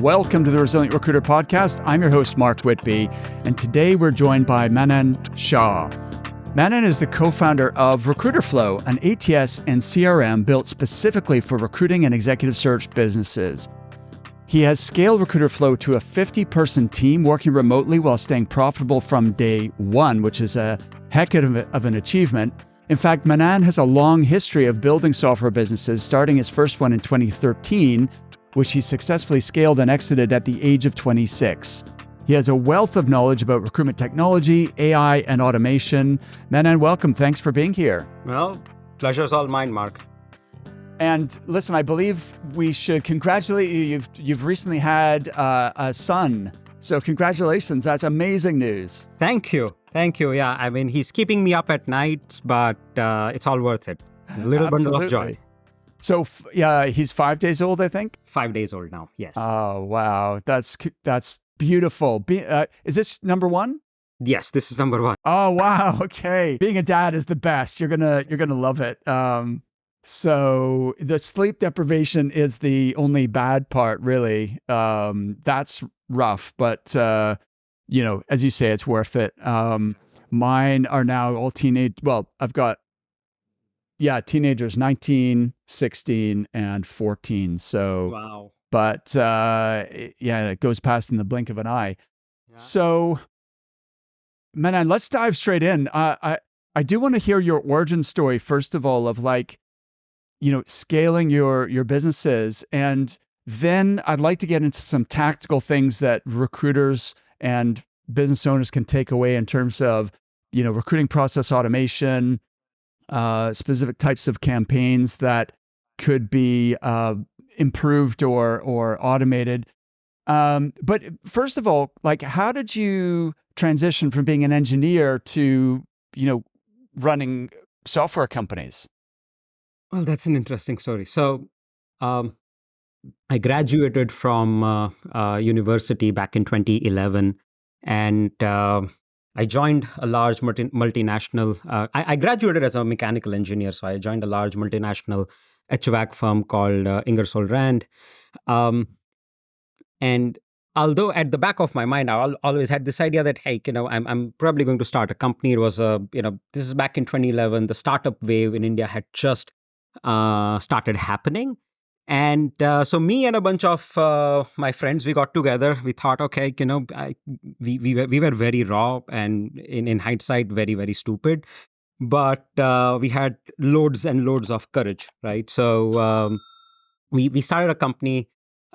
Welcome to the Resilient Recruiter Podcast. I'm your host, Mark Whitby, and today we're joined by Manan Shah. Manan is the co-founder of Recruiterflow, an ATS and CRM built specifically for recruiting and executive search businesses. He has scaled Recruiterflow to a 50-person team working remotely while staying profitable from day one, which is a heck of an achievement. In fact, Manan has a long history of building software businesses, starting his first one in 2013, which he successfully scaled and exited at the age of 26. He has a wealth of knowledge about recruitment technology, AI, and automation. Manan, welcome. Thanks for being here. Well, pleasure's all mine, Mark. And listen, I believe we should congratulate you. You've recently had a son. So congratulations. That's amazing news. Thank you. Yeah, I mean, he's keeping me up at nights, but it's all worth it. It's a little bundle of joy. So he's 5 days old, I think? 5 days old now, yes. Oh, wow. That's beautiful. Is this number one? Yes, this is number one. Oh, wow. Okay. Being a dad is the best. You're gonna love it. So the sleep deprivation is the only bad part, really. That's rough, but as you say, it's worth it. Mine are now all teenage. Well, I've got teenagers, 19, 16, and 14. So, wow. But it goes past in the blink of an eye. Yeah. So, Manan, let's dive straight in. I do want to hear your origin story, first of all, of scaling your businesses. And then I'd like to get into some tactical things that recruiters and business owners can take away in terms of, recruiting process automation, specific types of campaigns that could be improved or automated. But first of all, how did you transition from being an engineer to, running software companies? Well, that's an interesting story. So I graduated from university back in 2011, and I joined a large multinational. I graduated as a mechanical engineer, so I joined a large multinational HVAC firm called Ingersoll Rand. And although at the back of my mind, I always had this idea that, hey, I'm probably going to start a company. It was this is back in 2011. The startup wave in India had just started happening. And so me and a bunch of my friends, we got together. We thought, okay, we were very raw and in hindsight, very, very stupid. But we had loads and loads of courage, right? So we started a company.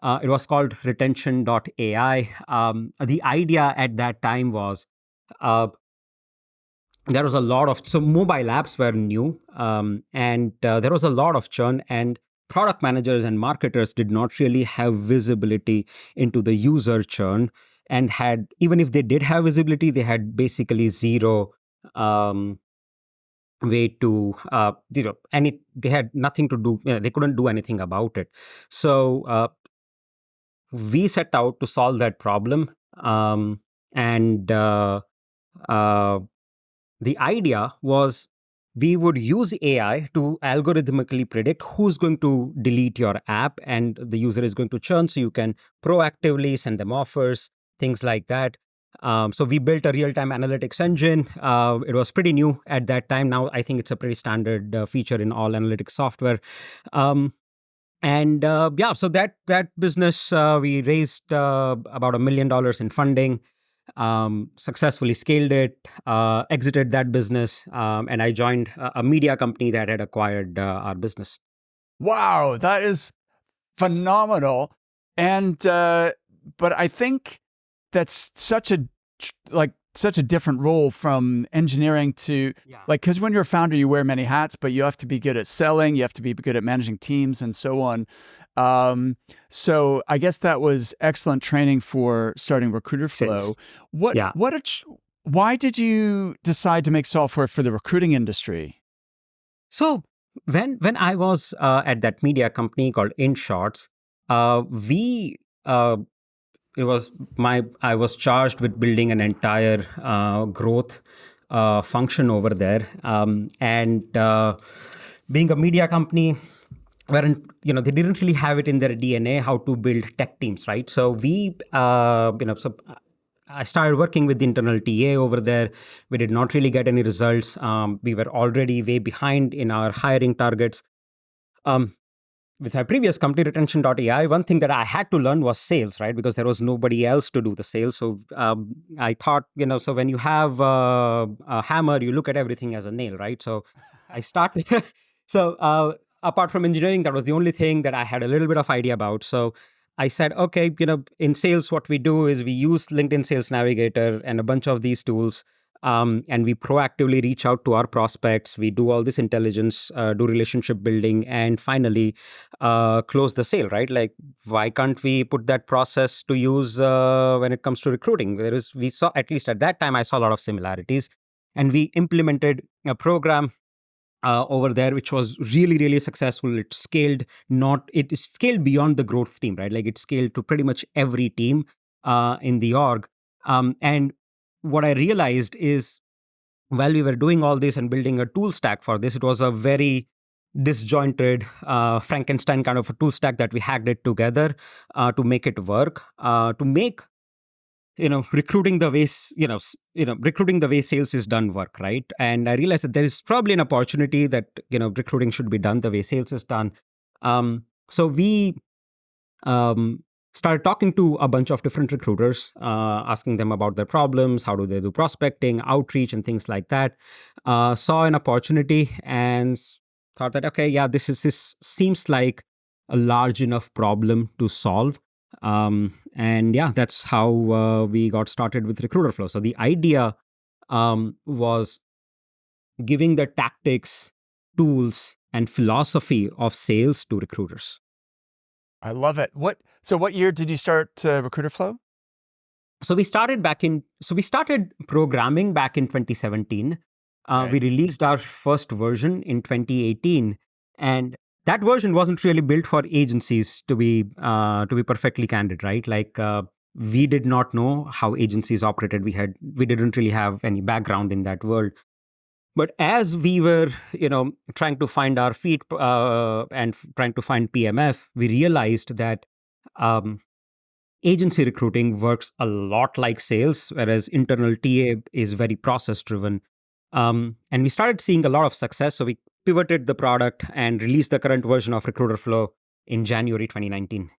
It was called retention.ai. The idea at that time was there was a lot of, so mobile apps were new, and there was a lot of churn, and product managers and marketers did not really have visibility into the user churn, and even if they did have visibility, they had basically zero way to, they had nothing to do, they couldn't do anything about it. So we set out to solve that problem. And the idea was we would use AI to algorithmically predict who's going to delete your app, and the user is going to churn, so you can proactively send them offers, things like that. So we built a real-time analytics engine. It was pretty new at that time. Now I think it's a pretty standard feature in all analytics software. So that business, we raised about $1 million in funding. Successfully scaled it, exited that business, and I joined a media company that had acquired our business. Wow, that is phenomenal. And but I think that's such a different role from engineering to because when you're a founder, you wear many hats, but you have to be good at selling, you have to be good at managing teams and so on. So I guess that was excellent training for starting Recruiterflow. Why did you decide to make software for the recruiting industry? So when I was at that media company called InShots, I was charged with building an entire growth function over there. And being a media company, weren't, they didn't really have it in their DNA how to build tech teams, right? So I started working with the internal TA over there. We did not really get any results. We were already way behind in our hiring targets. Um, with my previous company, retention.ai, one thing that I had to learn was sales, right? Because there was nobody else to do the sales. So I thought, so when you have a hammer, you look at everything as a nail, right? So I started. so apart from engineering, that was the only thing that I had a little bit of idea about. So I said, okay, in sales, what we do is we use LinkedIn Sales Navigator and a bunch of these tools. And we proactively reach out to our prospects. We do all this intelligence, do relationship building, and finally close the sale, right? Like, why can't we put that process to use when it comes to recruiting? We saw, at least at that time, I saw a lot of similarities, and we implemented a program over there, which was really, really successful. It scaled beyond the growth team, right? Like, it scaled to pretty much every team in the org. And what I realized is, while we were doing all this and building a tool stack for this, it was a very disjointed Frankenstein kind of a tool stack that we hacked it together to make it work, to make recruiting the way recruiting the way sales is done work, right? And I realized that there is probably an opportunity that recruiting should be done the way sales is done. So we um, started talking to a bunch of different recruiters, asking them about their problems, how do they do prospecting, outreach, and things like that. Saw an opportunity and thought that, okay, yeah, this seems like a large enough problem to solve. And yeah, that's how we got started with Recruiterflow. So the idea was giving the tactics, tools, and philosophy of sales to recruiters. I love it. So what year did you start Recruiterflow? So we started programming back in 2017. Okay. We released our first version in 2018, and that version wasn't really built for agencies, to be perfectly candid, right? Like, we did not know how agencies operated. We didn't really have any background in that world. But as we were, trying to find our feet and trying to find PMF, we realized that um, agency recruiting works a lot like sales, whereas internal TA is very process driven. And we started seeing a lot of success. So we pivoted the product and released the current version of Recruiterflow in January 2019.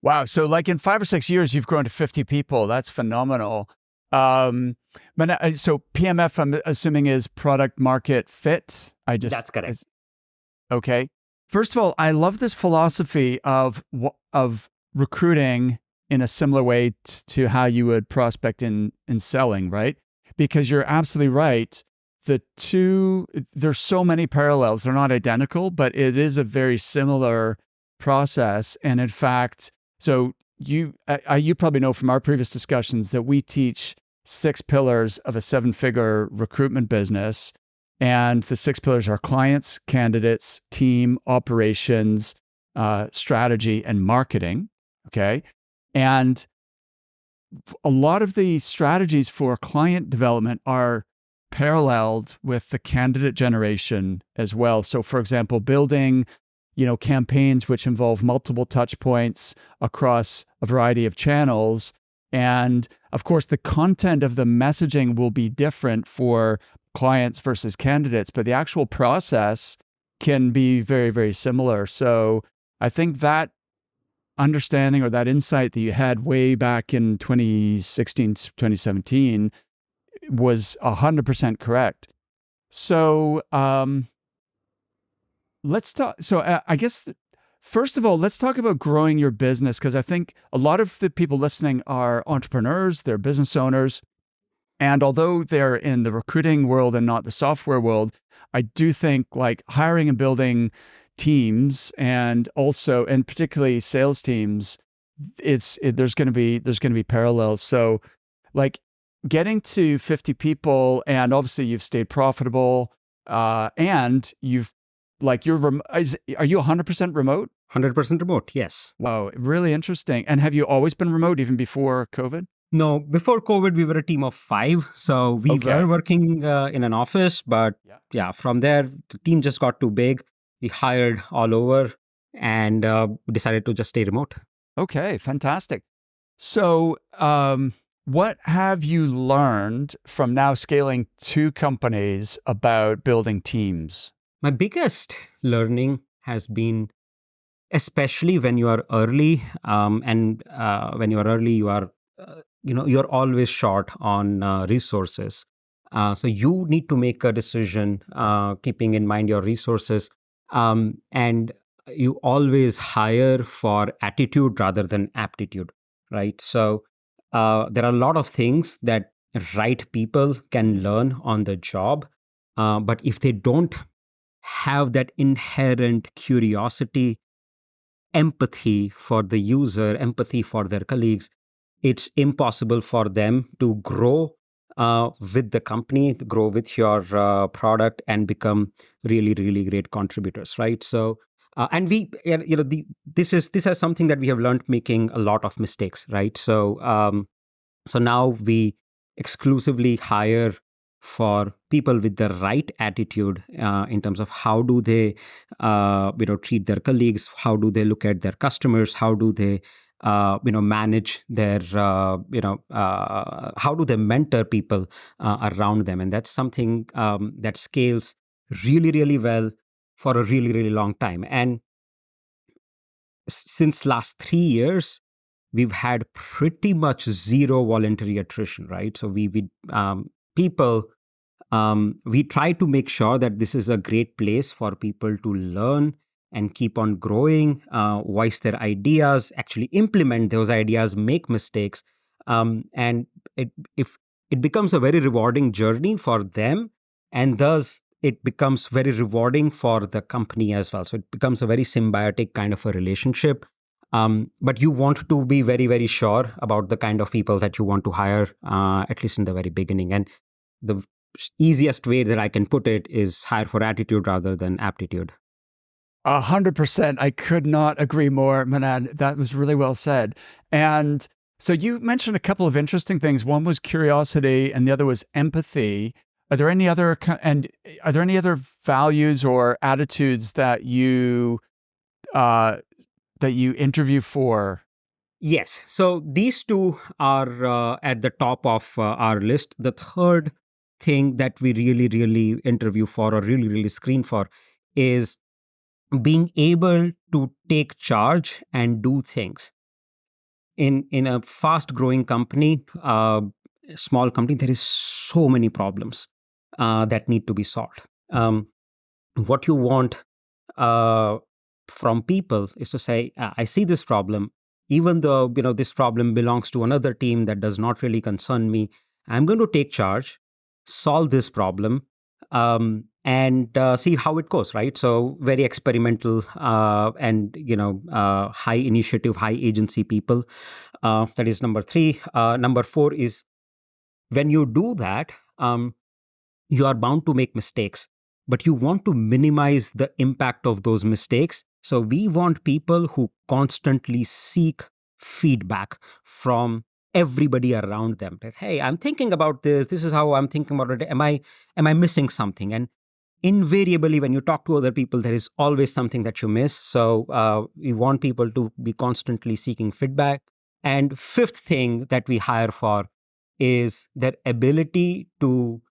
Wow. So like in 5 or 6 years, you've grown to 50 people. That's phenomenal. So PMF, I'm assuming, is product market fit. That's correct. Okay. First of all, I love this philosophy of recruiting in a similar way to how you would prospect in selling, right? Because you're absolutely right. There's so many parallels. They're not identical, but it is a very similar process. And in fact, so you probably know from our previous discussions that we teach 6 pillars of a 7-figure recruitment business. And the 6 pillars are clients, candidates, team, operations, strategy, and marketing. Okay. And a lot of the strategies for client development are paralleled with the candidate generation as well. So, for example, building campaigns which involve multiple touch points across a variety of channels. And of course, the content of the messaging will be different for clients versus candidates, but the actual process can be very, very similar. So I think that understanding or that insight that you had way back in 2016, 2017 was 100% correct. So let's talk. So I guess, first of all, let's talk about growing your business, because I think a lot of the people listening are entrepreneurs, they're business owners. And although they're in the recruiting world and not the software world, I do think like hiring and building teams, and particularly sales teams, there's going to be parallels. So like getting to 50 people, and obviously you've stayed profitable, and are you 100% remote? 100% remote, yes. Wow, really interesting. And have you always been remote even before COVID? No, before COVID, we were a team of 5. So we were working in an office, but yeah, from there, the team just got too big. we hired all over and decided to just stay remote. Okay, fantastic. So, what have you learned from now scaling 2 companies about building teams? My biggest learning has been, especially when you are early, and when you are early, you are, you're always short on resources. So you need to make a decision, keeping in mind your resources, and you always hire for attitude rather than aptitude, right? So there are a lot of things that right people can learn on the job, but if they don't have that inherent curiosity, empathy for the user, empathy for their colleagues, it's impossible for them to grow with the company, to grow with your product, and become really, really great contributors, right? So, and we, this is something that we have learned making a lot of mistakes, right? So now we exclusively hire for people with the right attitude, in terms of how do they treat their colleagues, how do they look at their customers, how do they manage their how do they mentor people around them. And that's something that scales really, really well for a really, really long time. And since last 3 years, we've had pretty much zero voluntary attrition, right? So we people we try to make sure that this is a great place for people to learn and keep on growing, voice their ideas, actually implement those ideas, make mistakes, and if it becomes a very rewarding journey for them, and thus it becomes very rewarding for the company as well. So it becomes a very symbiotic kind of a relationship. But you want to be very, very sure about the kind of people that you want to hire, at least in the very beginning. And the easiest way that I can put it is hire for attitude rather than aptitude. 100%. I could not agree more, Manan. That was really well said. And so you mentioned a couple of interesting things. One was curiosity, and the other was empathy. Are there any other values or attitudes that you interview for? Yes. So these two are at the top of our list. The third thing that we really, really interview for, or really, really screen for, is being able to take charge and do things. In a fast growing company, small company, there is so many problems that need to be solved. What you want uh, from people is to say, I see this problem, even though this problem belongs to another team that does not really concern me. I'm going to take charge, solve this problem, and see how it goes, right? So very experimental, and high initiative, high agency people. That is number 3. Number 4 is, when you do that, you are bound to make mistakes, but you want to minimize the impact of those mistakes. So we want people who constantly seek feedback from everybody around them, that, hey, I'm thinking about this is how I'm thinking about it. Am I missing something? And invariably, when you talk to other people, there is always something that you miss. So we want people to be constantly seeking feedback. And fifth thing that we hire for is their ability to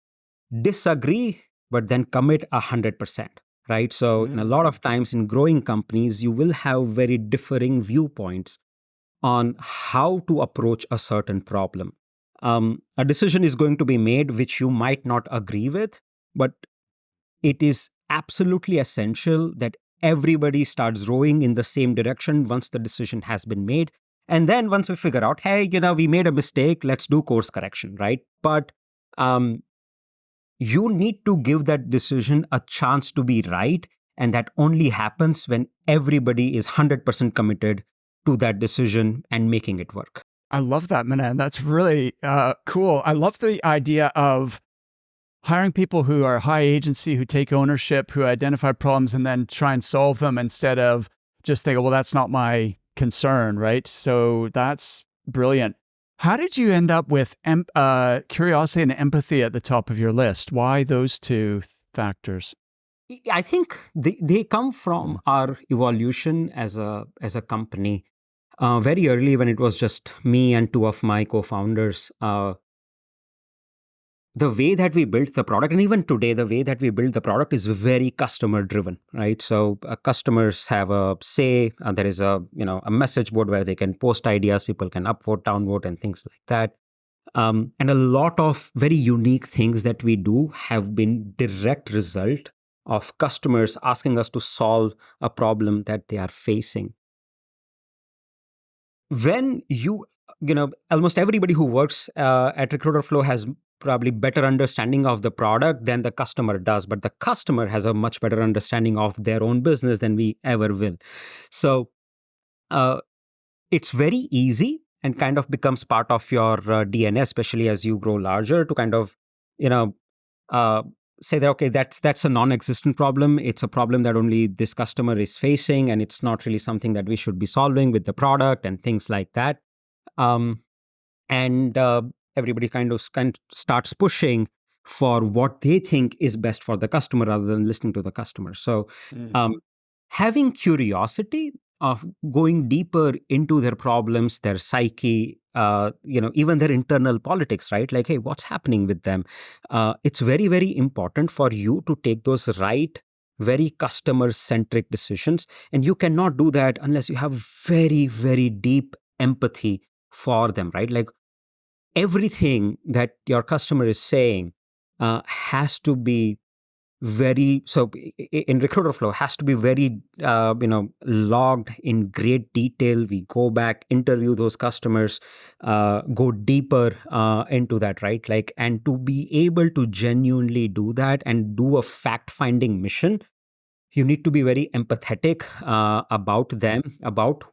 disagree, but then commit 100%, right? So in a lot of times in growing companies, you will have very differing viewpoints on how to approach a certain problem. A decision is going to be made which you might not agree with, but it is absolutely essential that everybody starts rowing in the same direction once the decision has been made. And then once we figure out, hey, we made a mistake, let's do course correction, right? But um, you need to give that decision a chance to be right. And that only happens when everybody is 100% committed to that decision and making it work. I love that, Manan. That's really cool. I love the idea of hiring people who are high agency, who take ownership, who identify problems and then try and solve them instead of just think, well, that's not my concern, right? So that's brilliant. How did you end up with curiosity and empathy at the top of your list? Why those 2 factors? I think they come from our evolution as a company. Very early, when it was just me and two of my co-founders, the way that we built the product, and even today the way that we build the product, is very customer driven, right? So customers have a say. There is a message board where they can post ideas, people can upvote, downvote, and things like that. And a lot of very unique things that we do have been direct result of customers asking us to solve a problem that they are facing. When almost everybody who works at Recruiterflow has probably better understanding of the product than the customer does, but the customer has a much better understanding of their own business than we ever will. So uh, it's very easy and kind of becomes part of your DNA, especially as you grow larger, to kind of you know uh, say that, okay, that's a non-existent problem. It's a problem that only this customer is facing, and it's not really something that we should be solving with the product and things like that. um, and everybody kind of starts pushing for what they think is best for the customer rather than listening to the customer. So um, having curiosity of going deeper into their problems, their psyche, even their internal politics, right? Like, hey, what's happening with them? It's very, very important for you to take those right, very customer centric decisions. And you cannot do that unless you have very, very deep empathy for them, right? Like, everything that your customer is saying has to be very, so in Recruiterflow, has to be very logged in great detail. We go back, interview those customers, go deeper into that, right? Like, and to be able to genuinely do that and do a fact finding mission, you need to be very empathetic about them, about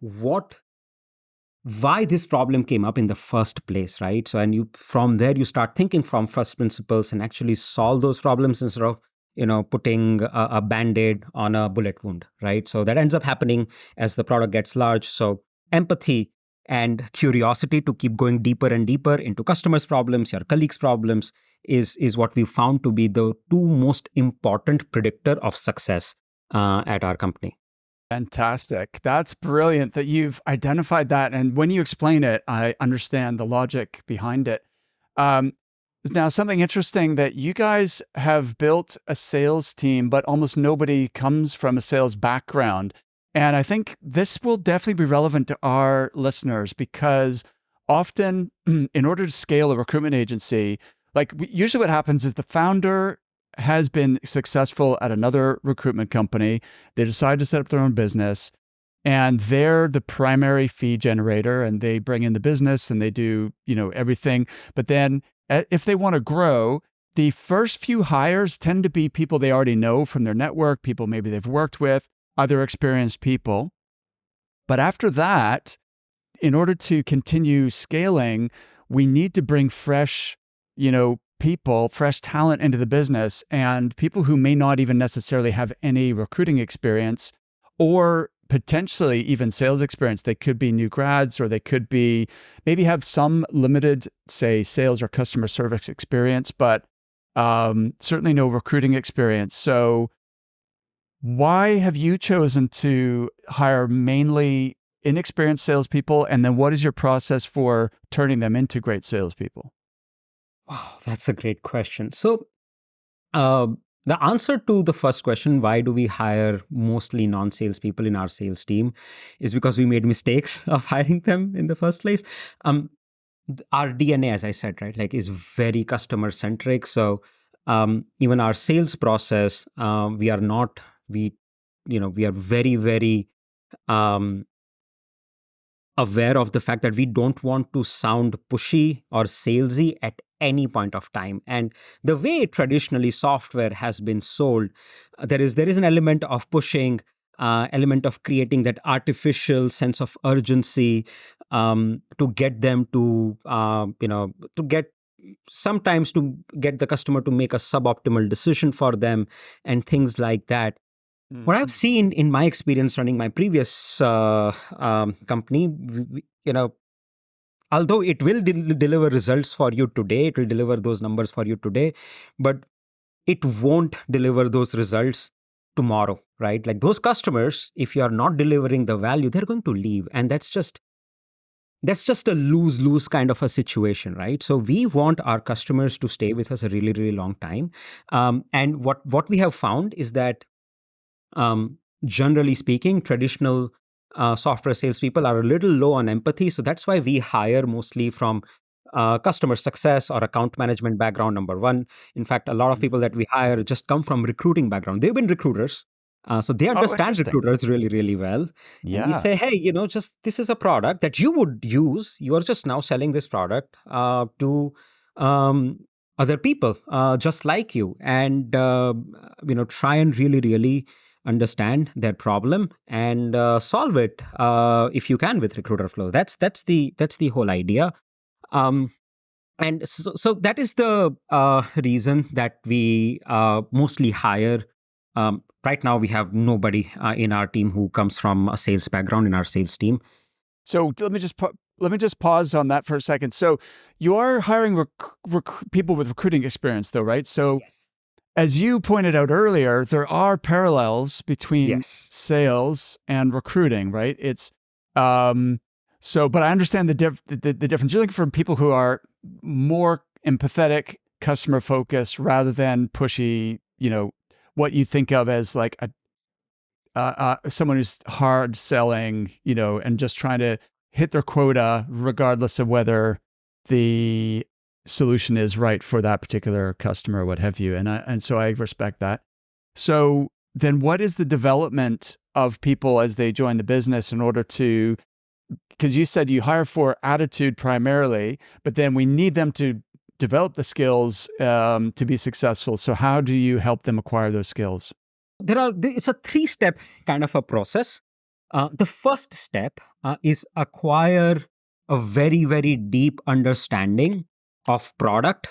why this problem came up in the first place, right? So, and you, from there, you start thinking from first principles and actually solve those problems instead of putting a band-aid on a bullet wound, right? So that ends up happening as the product gets large. So empathy and curiosity to keep going deeper and deeper into customers' problems, your colleagues' problems, is what we found to be the two most important predictor of success at our company. Fantastic. That's brilliant that you've identified that. And when you explain it, I understand the logic behind it. Um, Now, something interesting that you guys have built a sales team, but almost nobody comes from a sales background. And I think this will definitely be relevant to our listeners because often, in order to scale a recruitment agency, like usually what happens is the founder has been successful at another recruitment company. They decide to set up their own business and they're the primary fee generator and they bring in the business and they do, everything. But then if they want to grow, the first few hires tend to be people they already know from their network, people maybe they've worked with, other experienced people. But after that, in order to continue scaling, we need to bring fresh, people, fresh talent into the business and people who may not even necessarily have any recruiting experience or potentially even sales experience. They could be new grads or they could be maybe have some limited, say, sales or customer service experience, but certainly no recruiting experience. So why have you chosen to hire mainly inexperienced salespeople? And then what is your process for turning them into great salespeople? Wow, that's a great question. So, uh, the answer to the first question, why do we hire mostly non-sales people in our sales team, is because we made mistakes of hiring them in the first place. Our DNA, as I said, right, like, is very customer centric. So, even our sales process, we are not we are very, very um, aware of the fact that we don't want to sound pushy or salesy at any point of time. And the way traditionally software has been sold, there is an element of pushing, element of creating that artificial sense of urgency, to get them to to get, sometimes to get the customer to make a suboptimal decision for them and things like that. What I've seen in my experience running my previous company, although it will deliver results for you today, it will deliver those numbers for you today, but it won't deliver those results tomorrow, right? Like those customers, if you are not delivering the value, they're going to leave. And that's just a lose-lose kind of a situation, right? So we want our customers to stay with us a really, really long time. And what we have found is that generally speaking, traditional software salespeople are a little low on empathy. So that's why we hire mostly from customer success or account management background, number one. In fact, a lot of people that we hire just come from recruiting background. They've been recruiters. So they Oh, understand interesting. recruiters really, really well. And we Yeah. say, hey, just this is a product that you would use. You are just now selling this product to um, other people just like you. And, try and really, really understand their problem and solve it if you can with Recruiterflow. That's the whole idea. Um, and so that is the reason that we mostly hire. Right now, we have nobody in our team who comes from a sales background in our sales team. So let me just pause on that for a second. So you are hiring people with recruiting experience, though, right? So Yes. as you pointed out earlier, there are parallels between Yes. sales and recruiting, right? It's um, so, but I understand the difference. You're looking for people who are more empathetic, customer focused, rather than pushy. What you think of as like a someone who's hard selling, and just trying to hit their quota, regardless of whether the solution is right for that particular customer or what have you. And so I respect that. So then what is the development of people as they join the business in order to, because you said you hire for attitude primarily, but then we need them to develop the skills to be successful. So how do you help them acquire those skills? It's a three-step kind of a process. The first step is acquire a very, very deep understanding of product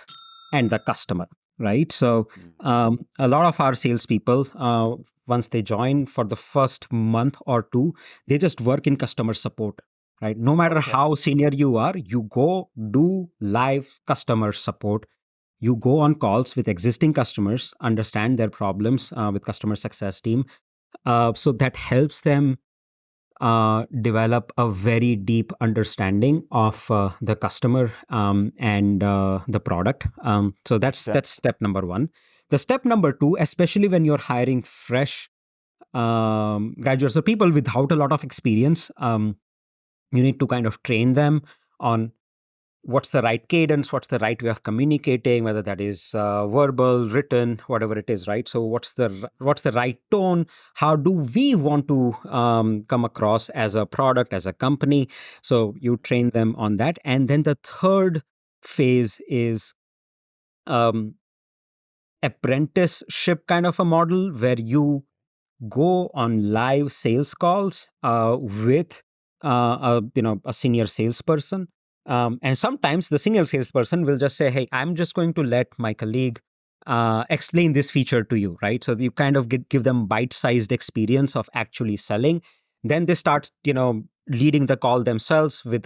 and the customer, right? So a lot of our salespeople, once they join for the first month or two, they just work in customer support, right? No matter Okay. how senior you are, you go do live customer support. You go on calls with existing customers, understand their problems with customer success team. So that helps them develop a very deep understanding of the customer and the product. So Makes that's sense. step number one. The step number two, especially when you're hiring fresh graduates or people without a lot of experience, you need to kind of train them on what's the right cadence, what's the right way of communicating, whether that is verbal, written, whatever it is, right? So what's the right tone? How do we want to come across as a product, as a company? So you train them on that. And then the third phase is um, apprenticeship kind of a model where you go on live sales calls with a senior salesperson, and sometimes the senior salesperson will just say, "Hey, I'm just going to let my colleague explain this feature to you," right? So you kind of give them bite-sized experience of actually selling. Then they start, leading the call themselves with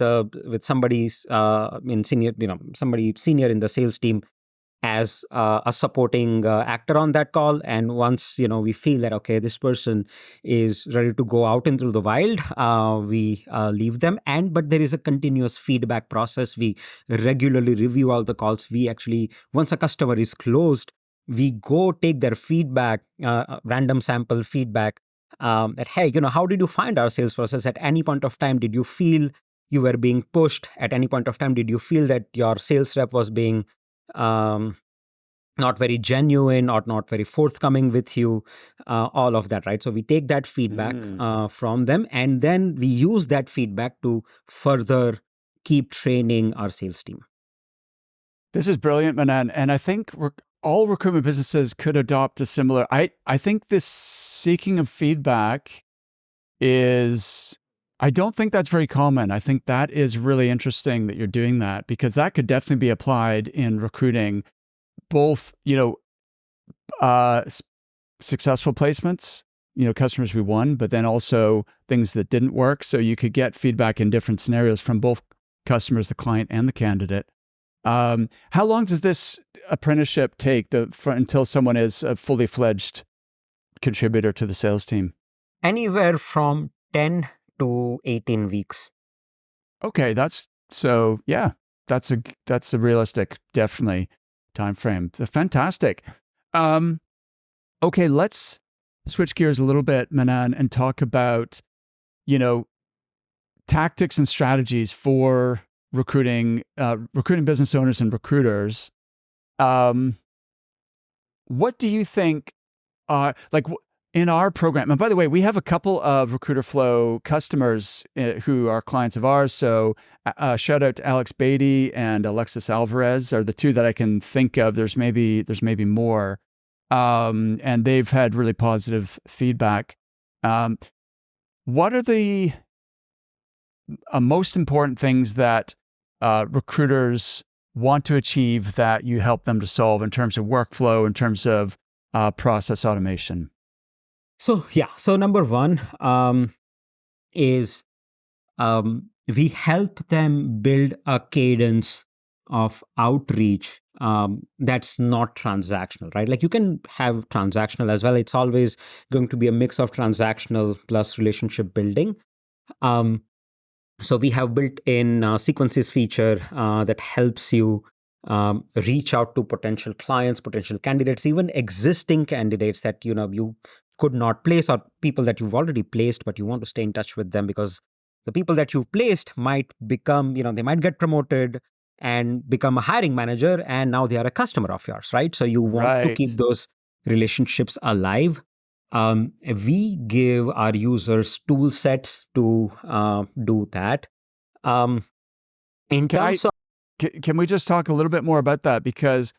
somebody's in senior, somebody senior in the sales team as a supporting actor on that call. And once we feel that okay, this person is ready to go out into the wild, we leave them. And but there is a continuous feedback process. We regularly review all the calls. We actually, once a customer is closed, we go take their feedback, random sample feedback, that hey, how did you find our sales process? At any point of time, did you feel you were being pushed? At any point of time, did you feel that your sales rep was being um, not very genuine or not very forthcoming with you? All of that, right? So we take that feedback Mm. from them, and then we use that feedback to further keep training our sales team. This is brilliant, Manan. And I think all recruitment businesses could adopt a similar. I think this seeking of feedback is. I don't think that's very common. I think that is really interesting that you're doing that, because that could definitely be applied in recruiting, both uh, s- successful placements, customers we won, but then also things that didn't work. So you could get feedback in different scenarios from both customers, the client, and the candidate. How long does this apprenticeship take until someone is a fully fledged contributor to the sales team? Anywhere from 10 to 18 weeks. Okay, that's a realistic, definitely time frame. Fantastic. Okay, let's switch gears a little bit, Manan, and talk about, tactics and strategies for recruiting business owners and recruiters. What do you think in our program? And by the way, we have a couple of Recruiterflow customers who are clients of ours. So shout out to Alex Beatty and Alexis Alvarez are the two that I can think of. There's maybe more, and they've had really positive feedback. What are the most important things that recruiters want to achieve that you help them to solve in terms of workflow, in terms of process automation? So number one is we help them build a cadence of outreach that's not transactional, right? Like you can have transactional as well. It's always going to be a mix of transactional plus relationship building. So we have built in sequences feature that helps you reach out to potential clients, potential candidates, even existing candidates that you could not place, or people that you've already placed, but you want to stay in touch with them because the people that you've placed might become, they might get promoted and become a hiring manager, and now they are a customer of yours, right? So you want to keep Right. those relationships alive. We give our users tool sets to do that. In Can I terms of can we just talk a little bit more about that? Because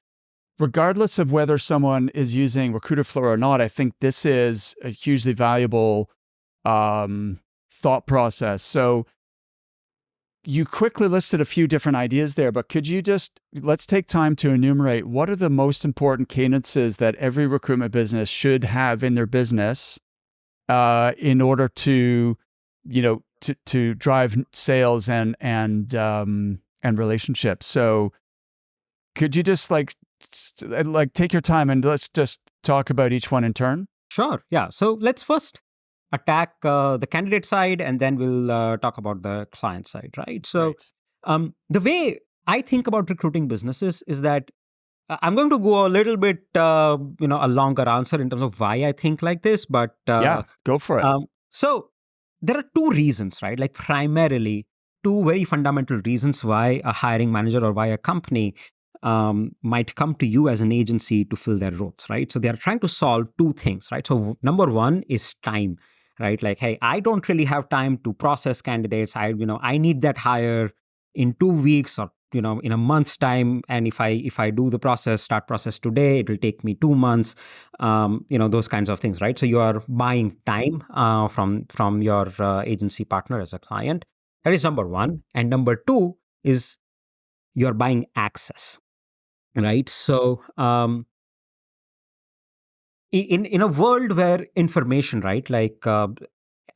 regardless of whether someone is using Recruiterflow or not, I think this is a hugely valuable thought process. So you quickly listed a few different ideas there, but could you let's take time to enumerate what are the most important cadences that every recruitment business should have in their business in order to, to drive sales and relationships. So could you just take your time and let's just talk about each one in turn? Sure, yeah. So let's first attack the candidate side, and then we'll talk about the client side, right? So Great. the way I think about recruiting businesses is that I'm going to go a little bit, a longer answer in terms of why I think like this, but Yeah, go for it. so there are two reasons, right? Like primarily two very fundamental reasons why a hiring manager or why a company might come to you as an agency to fill their roles, right? So they are trying to solve two things, right? So number one is time, right? Like, hey, I don't really have time to process candidates. I need that hire in 2 weeks or in a month's time, and if I do the start process today, it will take me 2 months, those kinds of things, right? So you are buying time from your agency partner as a client. That is number one. And number two is you're buying access, right? So in a world where information, right, like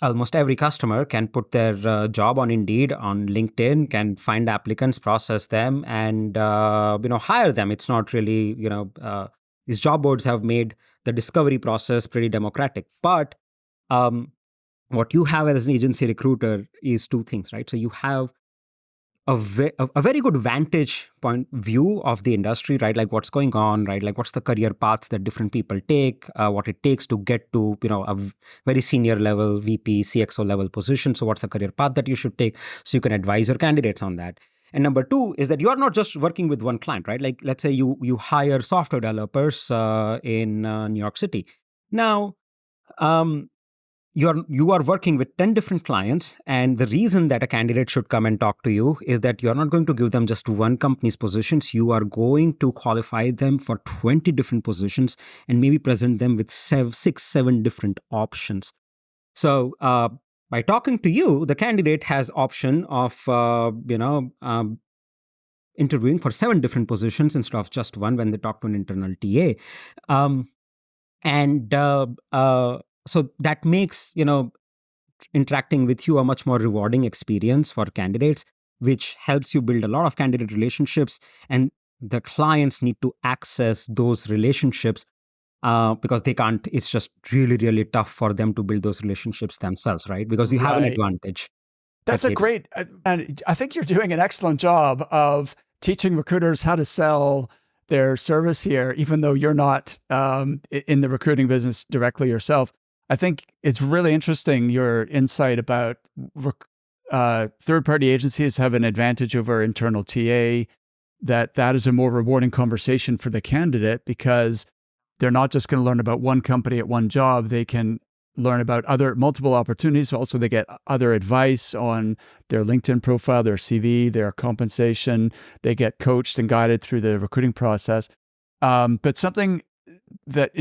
almost every customer can put their job on Indeed, on LinkedIn, can find applicants, process them, and hire them. It's not really these job boards have made the discovery process pretty democratic. But what you have as an agency recruiter is two things, right? So you have a very good vantage point view of the industry, right? Like what's going on, right? Like what's the career paths that different people take, what it takes to get to, very senior level VP, CXO level position. So what's the career path that you should take? So you can advise your candidates on that. And number two is that you are not just working with one client, right? Like let's say you hire software developers in New York City. Now, you are working with 10 different clients, and the reason that a candidate should come and talk to you is that you're not going to give them just one company's positions. You are going to qualify them for 20 different positions and maybe present them with 7 different options. So by talking to you, the candidate has option of interviewing for 7 different positions instead of just one when they talk to an internal TA. And so that makes interacting with you a much more rewarding experience for candidates, which helps you build a lot of candidate relationships. And the clients need to access those relationships because they can't. It's just really, really tough for them to build those relationships themselves, right? Because you have an Right. advantage that That's a they don't. great, and I think you're doing an excellent job of teaching recruiters how to sell their service here, even though you're not in the recruiting business directly yourself. I think it's really interesting, your insight about third-party agencies have an advantage over internal TA, that is a more rewarding conversation for the candidate because they're not just going to learn about one company at one job. They can learn about other multiple opportunities. Also, they get other advice on their LinkedIn profile, their CV, their compensation. They get coached and guided through the recruiting process. But something that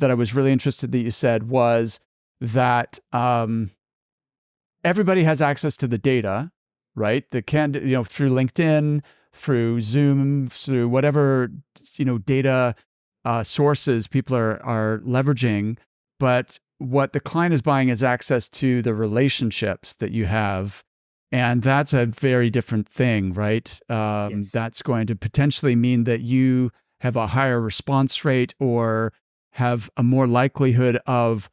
I was really interested that you said was that everybody has access to the data, right? The candidate, through LinkedIn, through Zoom, through whatever data sources people are leveraging. But what the client is buying is access to the relationships that you have, and that's a very different thing, right? Yes. That's going to potentially mean that you have a higher response rate or have a more likelihood of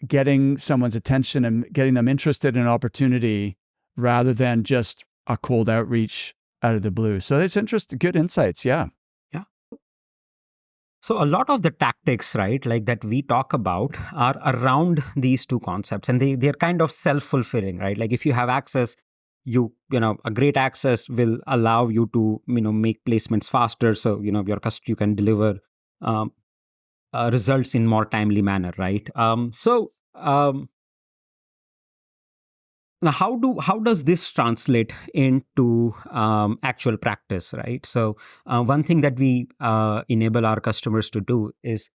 getting someone's attention and getting them interested in an opportunity rather than just a cold outreach out of the blue. So it's interesting, good insights. Yeah. Yeah. So a lot of the tactics, right, like that we talk about are around these two concepts, and they're kind of self-fulfilling, right? Like if you have access, a great access will allow you to, make placements faster. So, you can deliver um, results in more timely manner, right? Now, how does this translate into actual practice, right? So, one thing that we enable our customers to do is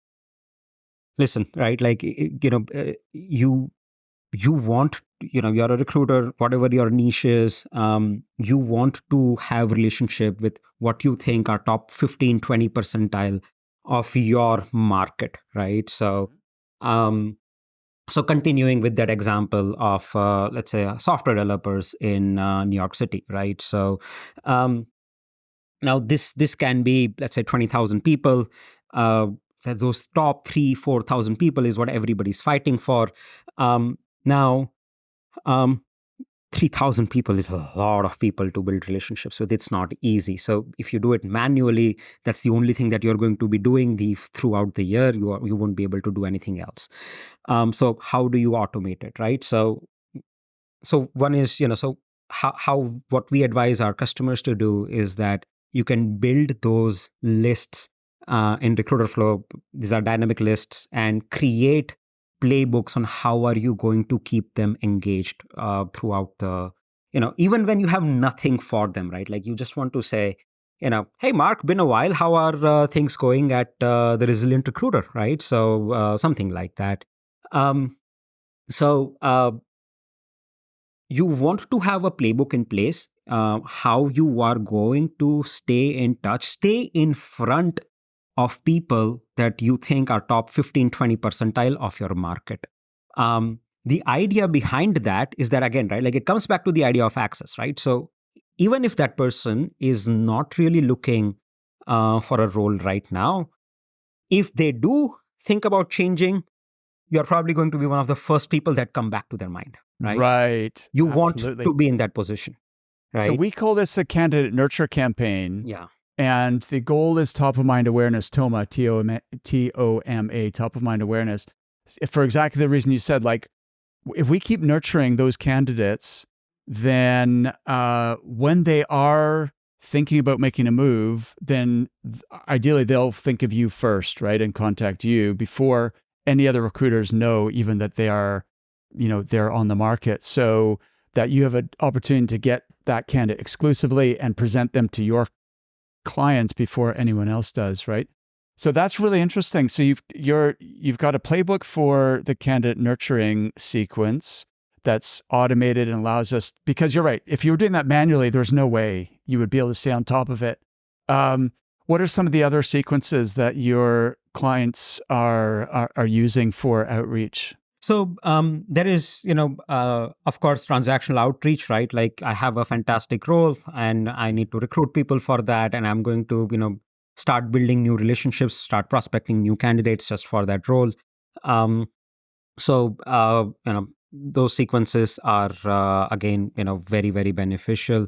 listen, right? Like you want, you're a recruiter, whatever your niche is, you want to have relationship with what you think are top 15, 20 percentile of your market, right? Um, so continuing with that example of, let's say, software developers in New York City, right? So um, now this can be, let's say, 20,000 people. That those top 4,000 people is what everybody's fighting for. Now, um, 3,000 people is a lot of people to build relationships with. It's not easy. So if you do it manually, that's the only thing that you're going to be doing throughout the year. You won't be able to do anything else. So how do you automate it, right? So one is, so how what we advise our customers to do is that you can build those lists in Recruiterflow. These are dynamic lists, and create playbooks on how are you going to keep them engaged throughout the, even when you have nothing for them, right? Like you just want to say, hey, Mark, been a while. How are things going at the Resilient Recruiter, right? So something like that. Um, so you want to have a playbook in place, how you are going to stay in touch, stay in front of people that you think are top 15, 20 percentile of your market. The idea behind that is that, again, right, like it comes back to the idea of access, right? So even if that person is not really looking for a role right now, if they do think about changing, you're probably going to be one of the first people that come back to their mind, right? Right. You want Absolutely. to be in that position, So right? we call this a candidate nurture campaign. Yeah. And the goal is top of mind awareness, TOMA, TOMA, top of mind awareness. For exactly the reason you said, like, if we keep nurturing those candidates, then when they are thinking about making a move, then ideally they'll think of you first, right? And contact you before any other recruiters know even that they are, they're on the market. So that you have an opportunity to get that candidate exclusively and present them to your clients before anyone else does, right? So that's really interesting. So you've got a playbook for the candidate nurturing sequence that's automated and allows us, because you're right, if you were doing that manually, there's no way you would be able to stay on top of it. What are some of the other sequences that your clients are using for outreach? So there is, of course, transactional outreach, right? Like I have a fantastic role and I need to recruit people for that. And I'm going to, start building new relationships, start prospecting new candidates just for that role. Um, so those sequences are again very very beneficial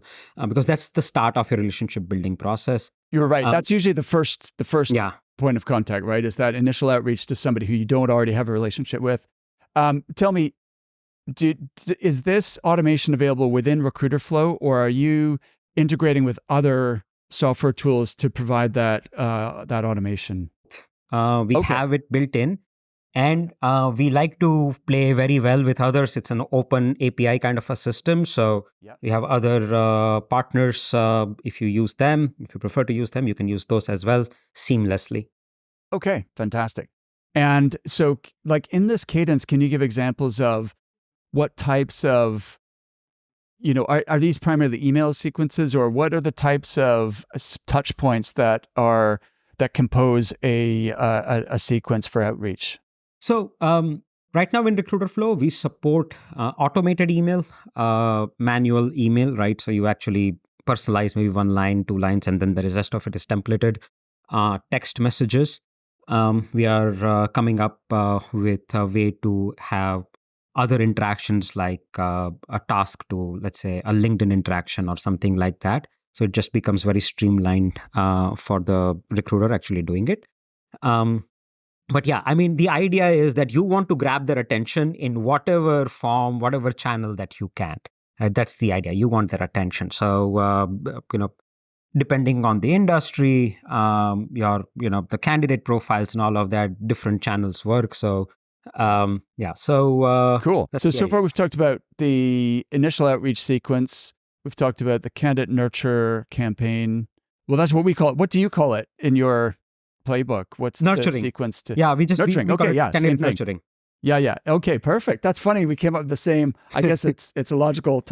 because that's the start of your relationship building process. You're right. Um, That's usually the first yeah. point of contact, right? Is that initial outreach to somebody who you don't already have a relationship with. Tell me, is this automation available within Recruiterflow, or are you integrating with other software tools to provide that that automation? We Okay. have it built in, and we like to play very well with others. It's an open API kind of a system, so Yeah. we have other partners. If you use them, if you prefer to use them, you can use those as well seamlessly. Okay. Fantastic. And so, like in this cadence, can you give examples of what types of are these primarily email sequences, or what are the types of touch points that compose a sequence for outreach? So right now in Recruiterflow, we support automated email, manual email, right? So you actually personalize maybe one line, two lines, and then the rest of it is templated. Text messages. We are coming up with a way to have other interactions like a task to, let's say, a LinkedIn interaction or something like that. So it just becomes very streamlined for the recruiter actually doing it. Um, but yeah, I mean, the idea is that you want to grab their attention in whatever form, whatever channel that you can. That's the idea. You want their attention. So, depending on the industry, the candidate profiles and all of that, different channels work. So, yeah. So Cool. that's So the so idea. far we've talked about the initial outreach sequence. We've talked about the candidate nurture campaign. Well, that's what we call it. What do you call it in your playbook? What's the Nurturing. sequence to Yeah, nurturing? we call Okay, it yeah, same candidate thing. nurturing. Yeah, yeah. Okay, perfect. That's funny. We came up with the same. I guess it's a logical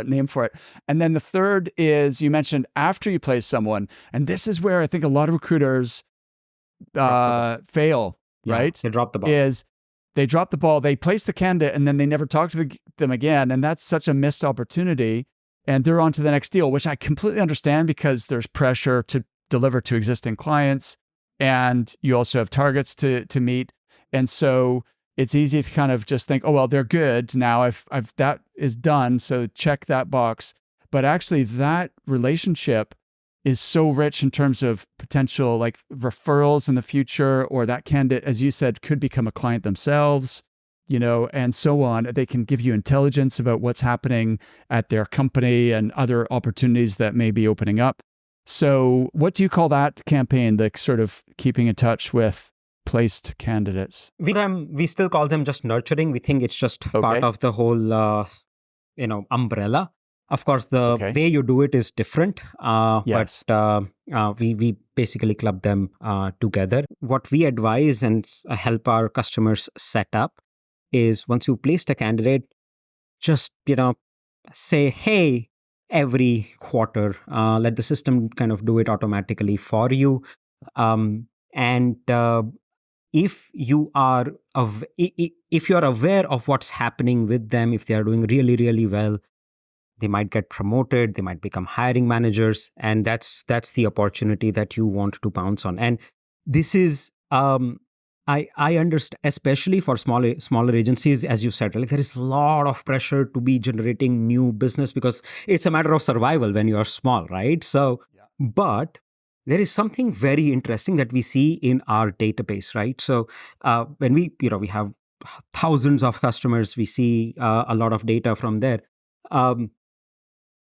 name for it. And then the third is you mentioned after you place someone, and this is where I think a lot of recruiters Drop the ball. fail. Yeah, Right? they drop the ball. Is they drop the ball, they place the candidate, and then they never talk to them again, and that's such a missed opportunity. And they're on to the next deal, which I completely understand because there's pressure to deliver to existing clients, and you also have targets to meet, and so it's easy to kind of just think, oh well, they're good now. I've that is done, so check that box. But actually, that relationship is so rich in terms of potential like referrals in the future, or that candidate, as you said, could become a client themselves, and so on. They can give you intelligence about what's happening at their company and other opportunities that may be opening up. So, what do you call that campaign, the sort of keeping in touch with placed candidates? We still call them just nurturing. We think it's just part Okay. of the whole umbrella. Of course, the Okay. way you do it is different, but Yes. we basically club them together. What we advise and help our customers set up is once you've placed a candidate, just say hey every quarter. Let the system kind of do it automatically for you, and if you are if you are aware of what's happening with them, if they are doing really really well, they might get promoted, they might become hiring managers, and that's the opportunity that you want to pounce on. And this is I understand, especially for smaller agencies, as you said, like there is a lot of pressure to be generating new business because it's a matter of survival when you are small, right? So Yeah. but there is something very interesting that we see in our database, right? So when we have thousands of customers, we see a lot of data from there. um,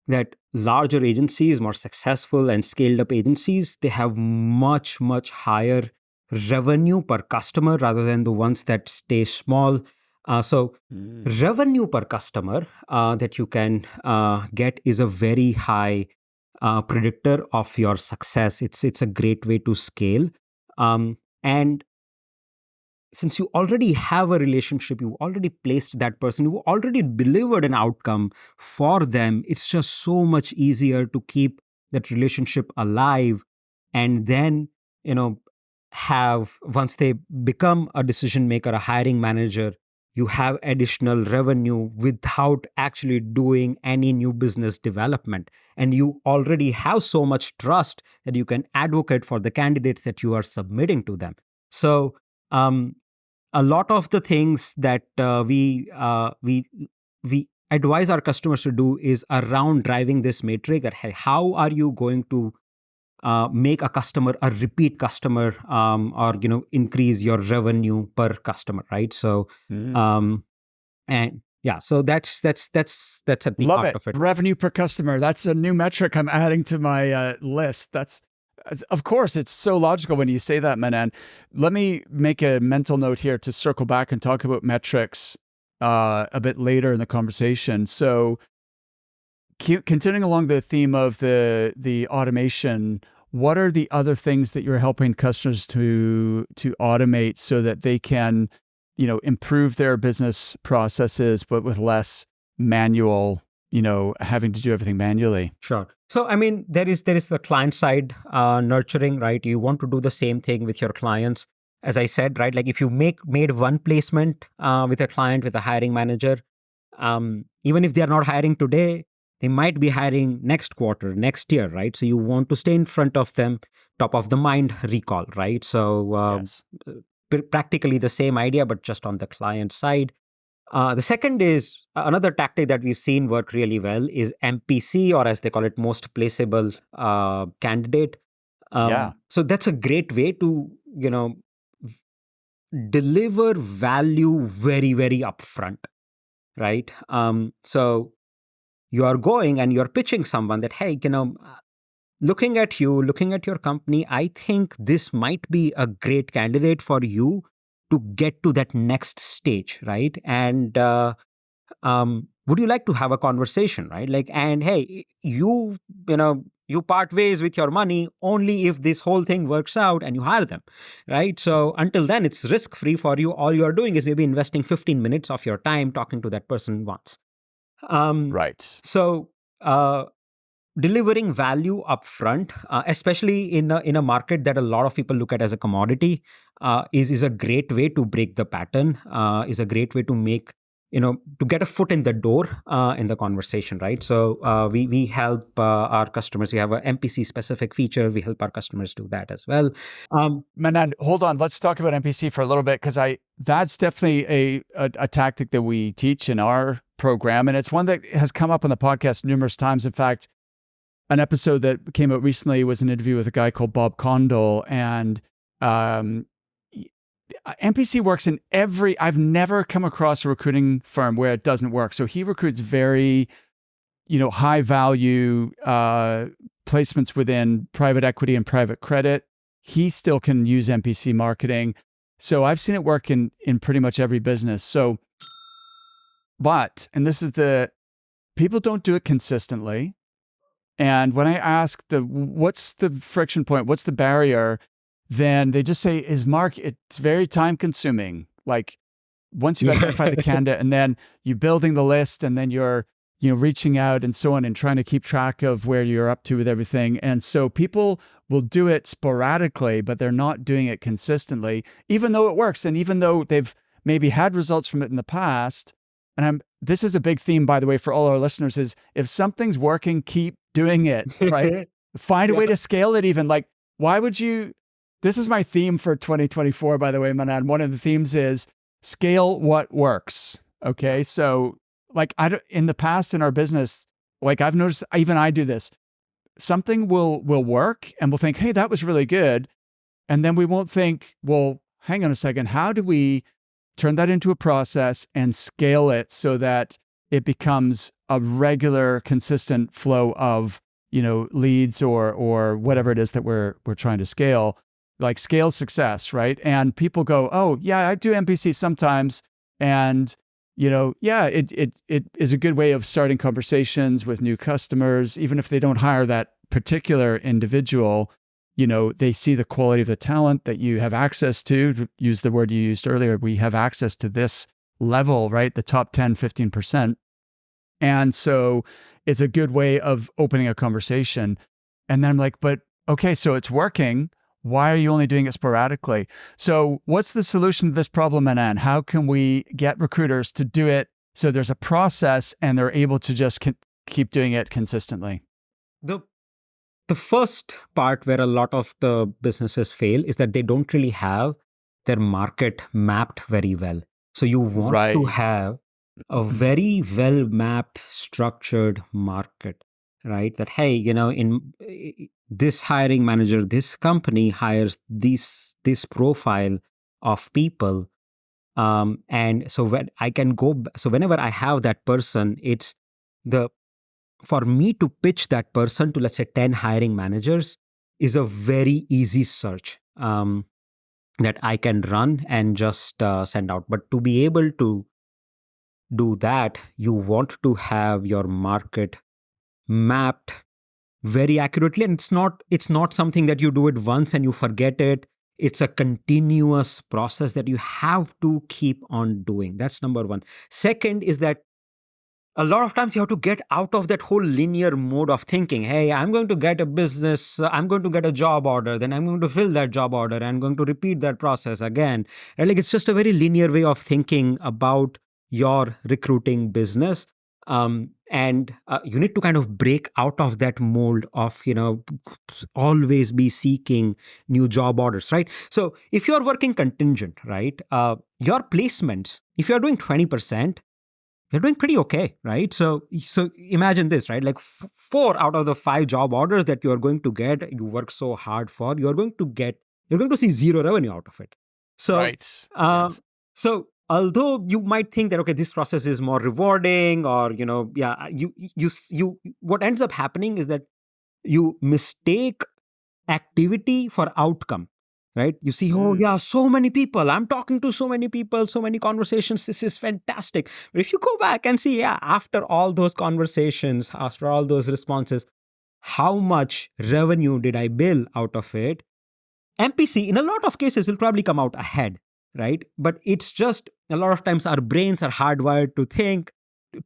that larger agencies, more successful and scaled up agencies, they have much, much higher revenue per customer rather than the ones that stay small. So, Mm. revenue per customer that you can get is a very high predictor of your success. It's a great way to scale. And since you already have a relationship, you already placed that person, you already delivered an outcome for them, it's just so much easier to keep that relationship alive. And then, you know, have once they become a decision maker, a hiring manager, you have additional revenue without actually doing any new business development. And you already have so much trust that you can advocate for the candidates that you are submitting to them. So, a lot of the things that we advise our customers to do is around driving this metric. That hey, how are you going to make a customer a repeat customer, or increase your revenue per customer, right? So, um, and yeah, so that's at the Love heart it. of it. Revenue per customer. That's a new metric I'm adding to my list. Of course, it's so logical when you say that, Manan. Let me make a mental note here to circle back and talk about metrics a bit later in the conversation. So, continuing along the theme of the automation, what are the other things that you're helping customers to automate so that they can, improve their business processes, but with less manual, having to do everything manually? Sure. So, I mean, there is the client side nurturing, right? You want to do the same thing with your clients. As I said, right? Like if you made one placement with a client, with a hiring manager, even if they are not hiring today, they might be hiring next quarter, next year, right? So you want to stay in front of them, top of the mind recall, right? So, Yes. practically the same idea, but just on the client side. The second is another tactic that we've seen work really well is MPC, or as they call it, most placeable candidate. Yeah. So that's a great way to deliver value very, very upfront, right? So you are going and you're pitching someone that, hey, looking at you, looking at your company, I think this might be a great candidate for you to get to that next stage, right? And would you like to have a conversation, right? Like, and hey, you part ways with your money only if this whole thing works out and you hire them, right? So until then, it's risk free for you. All you're doing is maybe investing 15 minutes of your time talking to that person once. Right. So, delivering value upfront, especially in a market that a lot of people look at as a commodity, is a great way to break the pattern. Is a great way to make to get a foot in the door in the conversation, right? So we help our customers. We have a MPC specific feature. We help our customers do that as well. Manan, hold on. Let's talk about MPC for a little bit, because that's definitely a tactic that we teach in our program, and it's one that has come up on the podcast numerous times. In fact, an episode that came out recently was an interview with a guy called Bob Condell, and MPC works in I've never come across a recruiting firm where it doesn't work. So he recruits very, high value placements within private equity and private credit. He still can use MPC marketing. So I've seen it work in pretty much every business. So, and this is people don't do it consistently. And when I ask what's the friction point, what's the barrier, then they just say, it's very time consuming. Like once you identify the candidate and then you're building the list and then you're, reaching out and so on and trying to keep track of where you're up to with everything. And so people will do it sporadically, but they're not doing it consistently, even though it works. And even though they've maybe had results from it in the past. And this is a big theme, by the way, for all our listeners, is if something's working, keep doing it, right? Find a way to scale it even. Like, why would you? This is my theme for 2024, by the way, Manan. One of the themes is scale what works. Okay. So like in the past in our business, like I've noticed, even I do this, something will work and we'll think, hey, that was really good. And then we won't think, well, hang on a second. How do we turn that into a process and scale it so that it becomes a regular, consistent flow of, leads or whatever it is that we're trying to scale, like scale success, right? And people go, oh yeah, I do MPC sometimes, and it is a good way of starting conversations with new customers, even if they don't hire that particular individual. They see the quality of the talent that you have access to use the word you used earlier. We have access to this level, right? The top 10, 15%. And so it's a good way of opening a conversation. And then I'm like, but okay, so it's working. Why are you only doing it sporadically? So what's the solution to this problem, Manan? How can we get recruiters to do it so there's a process and they're able to just keep doing it consistently? The the first part where a lot of the businesses fail is that they don't really have their market mapped very well. So you want to Right. have a very well mapped, structured market, right? That, hey, this hiring manager, this company hires this profile of people. And so when I can so whenever I have that person, it's the for me to pitch that person to, let's say, 10 hiring managers is a very easy search that I can run and just send out. But to be able to do that, you want to have your market mapped very accurately. And it's not something that you do it once and you forget it. It's a continuous process that you have to keep on doing. That's number one. Second is that a lot of times you have to get out of that whole linear mode of thinking. Hey, I'm going to get a business, I'm going to get a job order, then I'm going to fill that job order, and I'm going to repeat that process again. And like, it's just a very linear way of thinking about your recruiting business. And you need to kind of break out of that mold of, always be seeking new job orders, right? So if you're working contingent, right, your placements, if you're doing 20%, you're doing pretty okay, right? So imagine this, right? Like 4 out of the 5 job orders that you are going to get, you work so hard for, you're going to see zero revenue out of it. So, Right. um, Yes. so although you might think that, okay, this process is more rewarding, or what ends up happening is that you mistake activity for outcome, right? You see, oh Mm. yeah, so many people, I'm talking to so many people, so many conversations, this is fantastic. But if you go back and see, yeah, after all those conversations, after all those responses, how much revenue did I bill out of it? MPC, in a lot of cases, will probably come out ahead, right? But it's just a lot of times our brains are hardwired to think,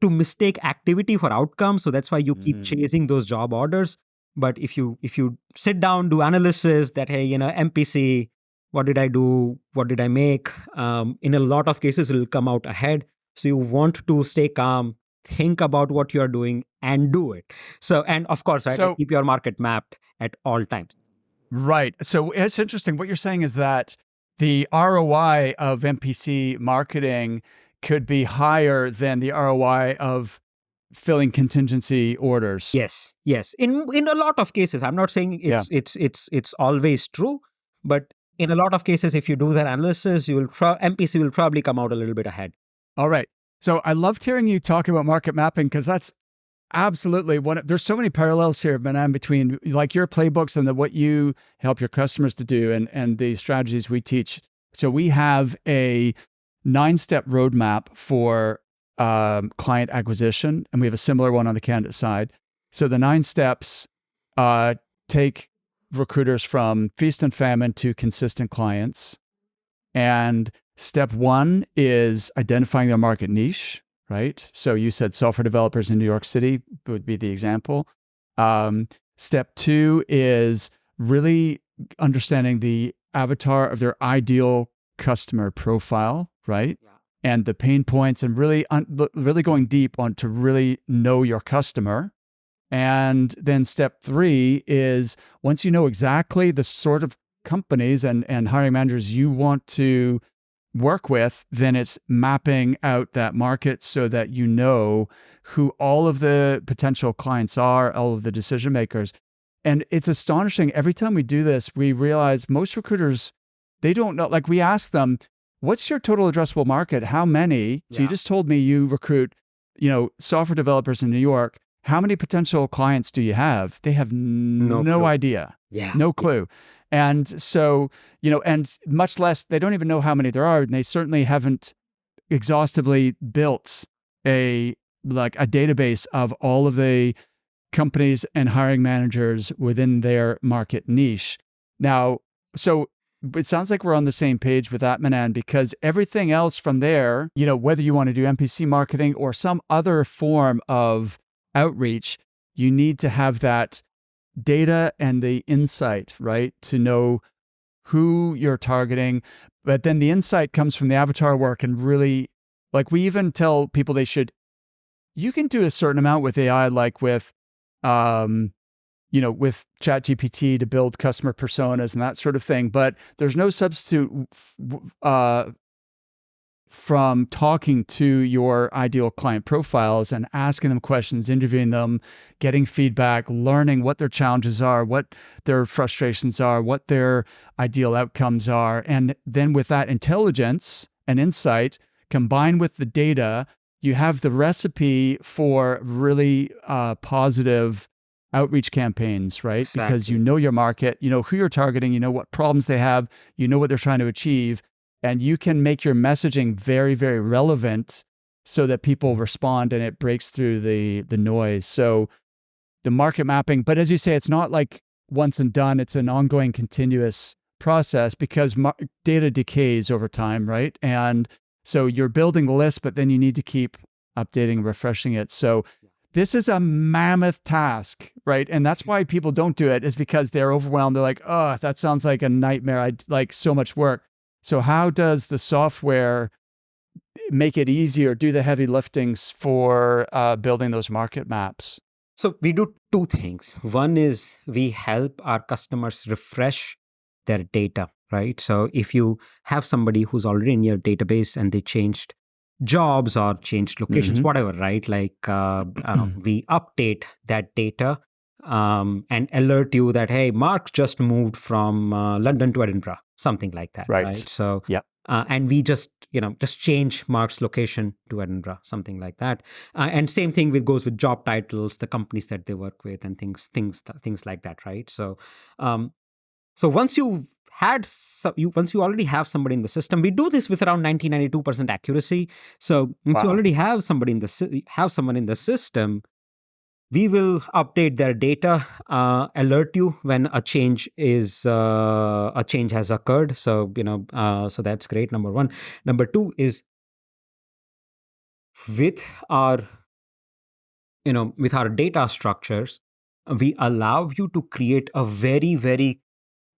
to mistake activity for outcome. So that's why you keep Mm. chasing those job orders. But if you sit down, do analysis that, hey, MPC, what did I do? What did I make? In a lot of cases, it will come out ahead. So you want to stay calm, think about what you are doing, and do it. So, and of course, right, So keep your market mapped at all times. right. So it's interesting. What you're saying is that the ROI of MPC marketing could be higher than the ROI of filling contingency orders. Yes, yes. In a lot of cases, I'm not saying Yeah. it's always true, but in a lot of cases, if you do that analysis, MPC will probably come out a little bit ahead. All right. So I loved hearing you talk about market mapping because that's absolutely one. There's so many parallels here, Manan, between like your playbooks and what you help your customers to do and the strategies we teach. So we have a 9-step roadmap for client acquisition, and we have a similar one on the candidate side. So the 9 steps take recruiters from feast and famine to consistent clients. And step 1 is identifying their market niche, right? So you said software developers in New York City would be the example. Step 2 is really understanding the avatar of their ideal customer profile, right? Yeah. And the pain points, and really, really going deep on to really know your customer. And then step 3 is once you know exactly the sort of companies and hiring managers you want to work with, then it's mapping out that market so that you know who all of the potential clients are, all of the decision makers. And it's astonishing. Every time we do this, we realize most recruiters, they don't know. Like we ask them, what's your total addressable market? How many? So you Yeah. just told me you recruit, software developers in New York. How many potential clients do you have? They have No no clue. idea, Yeah. no clue. And so, and much less, they don't even know how many there are. And they certainly haven't exhaustively built a database of all of the companies and hiring managers within their market niche. Now, so it sounds like we're on the same page with that, Manan, because everything else from there, whether you want to do MPC marketing or some other form of outreach, you need to have that data and the insight, right? To know who you're targeting, but then the insight comes from the avatar work. And really, like, we even tell people you can do a certain amount with AI, like with, with ChatGPT to build customer personas and that sort of thing. But there's no substitute from talking to your ideal client profiles and asking them questions, interviewing them, getting feedback, learning what their challenges are, what their frustrations are, what their ideal outcomes are. And then with that intelligence and insight combined with the data, you have the recipe for really positive outreach campaigns, right? Exactly. Because you know your market, you know who you're targeting, you know what problems they have, you know what they're trying to achieve, and you can make your messaging very, very relevant so that people respond and it breaks through the noise. So the market mapping, but as you say, it's not like once and done. It's an ongoing, continuous process because data decays over time, right? And so you're building the list, but then you need to keep updating and refreshing it. So this is a mammoth task, right? And that's why people don't do it, is because they're overwhelmed. They're like, oh, that sounds like a nightmare. I'd like so much work. So how does the software make it easier, do the heavy liftings for building those market maps? So we do two things. One is we help our customers refresh their data, right? So if you have somebody who's already in your database and they changed jobs or changed locations, whatever, right? Like we update that data and alert you that, hey, Mark just moved from London to Edinburgh, something like that, right? So, yep. And we just change Mark's location to Edinburgh, something like that. And same thing goes with job titles, the companies that they work with, and things like that, right? So, so once you already have somebody in the system, we do this with around 92% accuracy. So once you already have someone in the system, we will update their data, alert you when a change has occurred. So so that's great. Number one. Number two is with our data structures, we allow you to create a very, very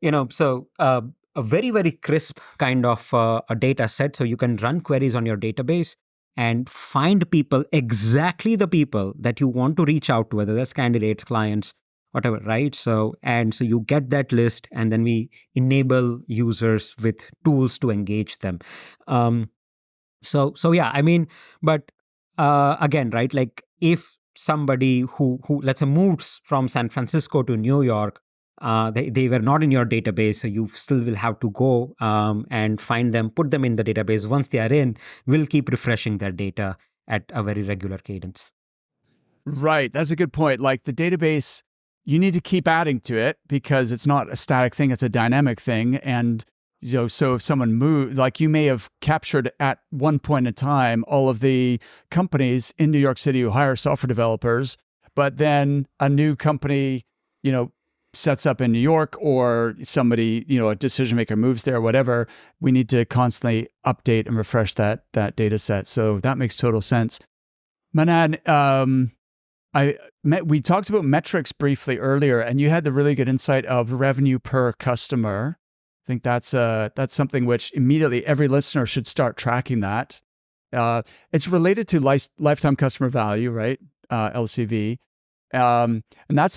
a very, very crisp kind of a data set. So you can run queries on your database and find people, exactly the people that you want to reach out to, whether that's candidates, clients, whatever, right? So you get that list, and then we enable users with tools to engage them. So yeah, I mean, but again, right? Like if somebody who let's say moves from San Francisco to New York, they were not in your database, so you still will have to go and find them, put them in the database. Once they are in, we'll keep refreshing their data at a very regular cadence. Right. That's a good point. Like the database, you need to keep adding to it because it's not a static thing, it's a dynamic thing. And so if someone moved, like you may have captured at one point in time all of the companies in New York City who hire software developers, but then a new company, sets up in New York, or somebody, a decision maker moves there, whatever. We need to constantly update and refresh that data set. So that makes total sense. Manan, we talked about metrics briefly earlier, and you had the really good insight of revenue per customer. I think that's something which immediately every listener should start tracking that. It's related to lifetime customer value, right? LCV. And that's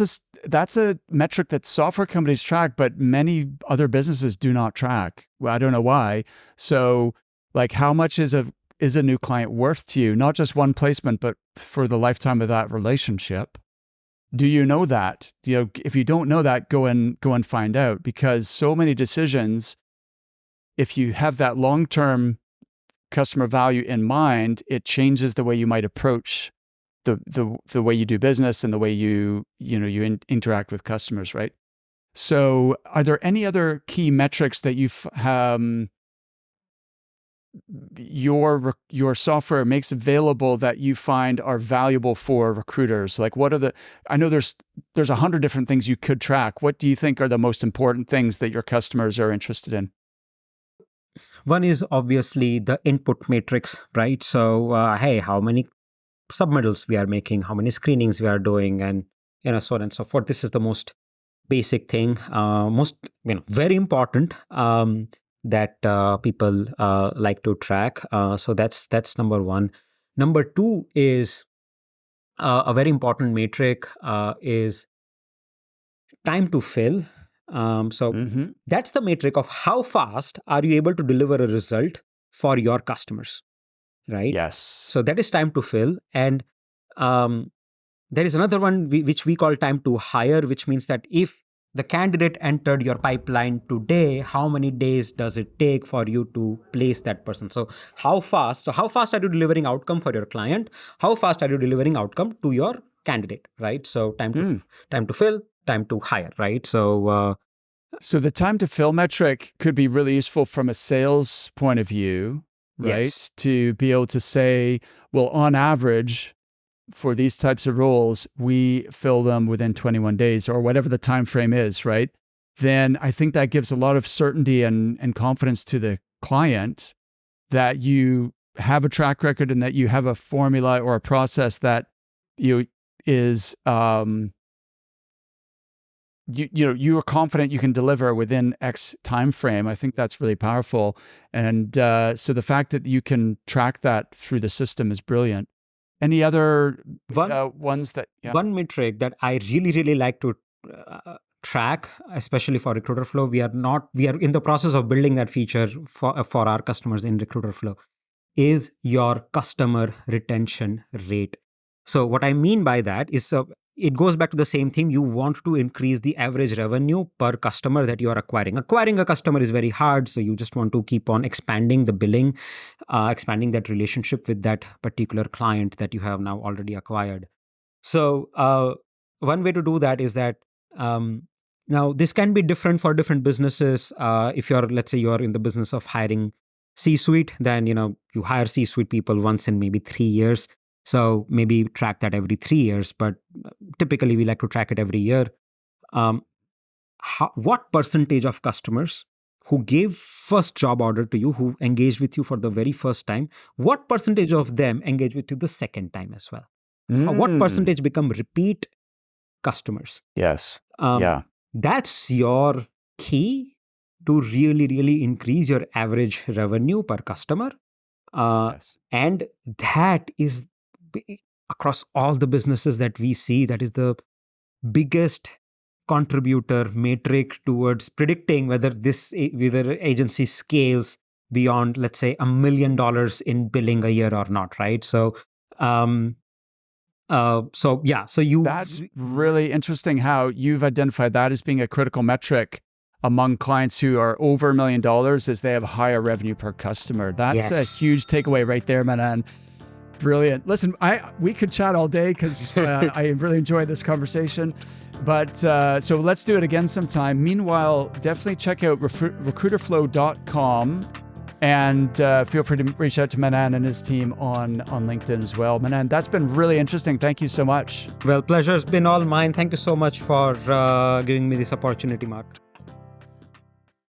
a metric that software companies track, but many other businesses do not track. Well, I don't know why. So like how much is a new client worth to you? Not just one placement, but for the lifetime of that relationship. Do you know that? If you don't know that, go and find out, because so many decisions, if you have that long-term customer value in mind, it changes the way you might approach the way you do business and the way you interact with customers, right? So are there any other key metrics that your software makes available that you find are valuable for recruiters? Like I know there's 100 different things you could track. What do you think are the most important things that your customers are interested in? One is obviously the input matrix, right? So, hey, how many submittals we are making, how many screenings we are doing, and so on and so forth. This is the most basic thing, most very important, that people like to track. So that's number one. Number two is a very important metric is time to fill. So Mm-hmm. that's the metric of how fast are you able to deliver a result for your customers, right? Yes. So that is time to fill. And um, there is another one which we call time to hire, which means that if the candidate entered your pipeline today, how many days does it take for you to place that person? So how fast are you delivering outcome for your client? How fast are you delivering outcome to your candidate, right? So time to fill, time to hire, right? So the time to fill metric could be really useful from a sales point of view, right? Yes. To be able to say, well, on average, for these types of roles, we fill them within 21 days or whatever the time frame is, right? Then I think that gives a lot of certainty and confidence to the client that you have a track record and that you have a formula or a process that is you are confident you can deliver within X time frame. I think that's really powerful, and so the fact that you can track that through the system is brilliant. Any other ones that? Yeah. One metric that I really like to track, especially for Recruiterflow, we are in the process of building that feature for our customers in Recruiterflow, is your customer retention rate. So what I mean by that is, it goes back to the same thing. You want to increase the average revenue per customer that you are acquiring. Acquiring a customer is very hard, so you just want to keep on expanding the billing, expanding that relationship with that particular client that you have now already acquired. So one way to do that is that now this can be different for different businesses. If let's say you're in the business of hiring C-suite, then you hire C-suite people once in maybe 3 years. So maybe track that every 3 years, but typically we like to track it every year. What percentage of customers who gave first job order to you, who engaged with you for the very first time, what percentage of them engage with you the second time as well? What percentage become repeat customers? Yes. That's your key to really increase your average revenue per customer. Yes. And that is, across all the businesses that we see, that is the biggest contributor metric towards predicting whether agency scales beyond, let's say, $1 million in billing a year or not, right? So that's really interesting how you've identified that as being a critical metric among clients who are over $1 million, is they have higher revenue per customer. That's a huge takeaway right there, Manan. Brilliant. Listen, we could chat all day because I really enjoyed this conversation. But so let's do it again sometime. Meanwhile, definitely check out recruiterflow.com. And feel free to reach out to Manan and his team on LinkedIn as well. Manan, that's been really interesting. Thank you so much. Well, pleasure's been all mine. Thank you so much for giving me this opportunity, Mark.